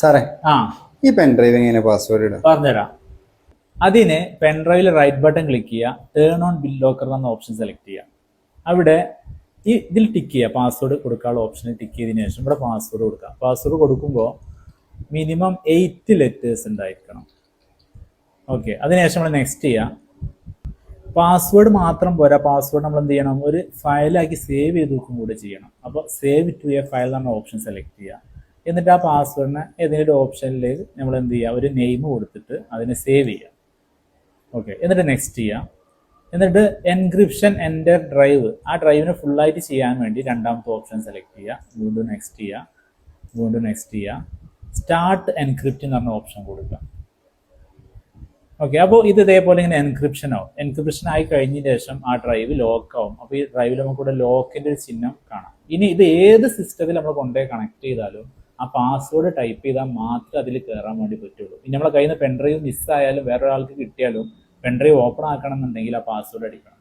സാറേ, ആ ഈ പെൻഡ്രൈവ് എങ്ങനെ പാസ്വേഡ് ഇടാം? പറഞ്ഞുതരാം. അതിന് പെൻഡ്രൈവിൽ റൈറ്റ് ബട്ടൺ ക്ലിക്ക് ചെയ്യുക, ടേൺ ഓൺ ബിൽ ലോക്കർ എന്ന ഓപ്ഷൻ സെലക്ട് ചെയ്യുക. അവിടെ ഇതിൽ ടിക്ക് ചെയ്യുക, പാസ്വേഡ് കൊടുക്കാനുള്ള ഓപ്ഷനിൽ ടിക്ക് ചെയ്തതിനു ശേഷം ഇവിടെ പാസ്വേഡ് കൊടുക്കുക. പാസ്വേഡ് കൊടുക്കുമ്പോൾ മിനിമം 8 ലെറ്റേഴ്സ് ഉണ്ടായിരിക്കണം. ഓക്കെ, അതിനുശേഷം നമ്മൾ നെക്സ്റ്റ് ചെയ്യുക. പാസ്വേഡ് മാത്രം പോരാ, പാസ്വേഡ് നമ്മൾ എന്ത് ചെയ്യണം, ഒരു ഫയലാക്കി സേവ് ചെയ്ത് വെക്കും കൂടെ ചെയ്യണം. അപ്പോൾ സേവ് ടു എ ഫയൽ എന്ന ഓപ്ഷൻ സെലക്ട് ചെയ്യുക. എന്നിട്ട് ആ പാസ്വേഡിനെ ഏതെങ്കിലും ഒരു ഓപ്ഷനിലേക്ക് നമ്മൾ എന്ത് ചെയ്യുക, ഒരു നെയിം കൊടുത്തിട്ട് അതിനെ സേവ് ചെയ്യുക. ഓക്കെ, എന്നിട്ട് നെക്സ്റ്റ് ചെയ്യുക. എന്നിട്ട് എൻക്രിപ്ഷൻ എൻ്റർ ഡ്രൈവ്, ആ ഡ്രൈവിനെ ഫുള്ളായിട്ട് ചെയ്യാൻ വേണ്ടി രണ്ടാമത്തെ ഓപ്ഷൻ സെലക്ട് ചെയ്യുക. വീണ്ടും നെക്സ്റ്റ് ചെയ്യുക, വീണ്ടും നെക്സ്റ്റ് ചെയ്യുക. സ്റ്റാർട്ട് എൻക്രിപ്റ്റ് എന്ന് പറഞ്ഞ ഓപ്ഷൻ കൊടുക്കുക. ഓക്കെ, അപ്പോൾ ഇത് ഇതേപോലെ ഇങ്ങനെ എൻക്രിപ്ഷൻ ആവും. എൻക്രിപ്ഷൻ ആയി കഴിഞ്ഞതിന് ശേഷം ആ ഡ്രൈവ് ലോക്ക് ആവും. അപ്പോൾ ഈ ഡ്രൈവിൽ നമുക്കിവിടെ ലോക്കിൻ്റെ ഒരു ചിഹ്നം കാണാം. ഇനി ഇത് ഏത് സിസ്റ്റത്തിൽ നമ്മൾ കൊണ്ടുപോയി കണക്ട് ചെയ്താലും ആ പാസ്വേഡ് ടൈപ്പ് ചെയ്താൽ മാത്രമേ അതിൽ കയറാൻ വേണ്ടി പറ്റുള്ളൂ. ഇനി നമ്മളെ കയ്യിൽ നിന്ന് പെൻഡ്രൈവ് മിസ്സായാലും വേറൊരാൾക്ക് കിട്ടിയാലും പെൻഡ്രൈവ് ഓപ്പൺ ആക്കണം എന്നുണ്ടെങ്കിൽ ആ പാസ്വേഡ് അടിക്കണം.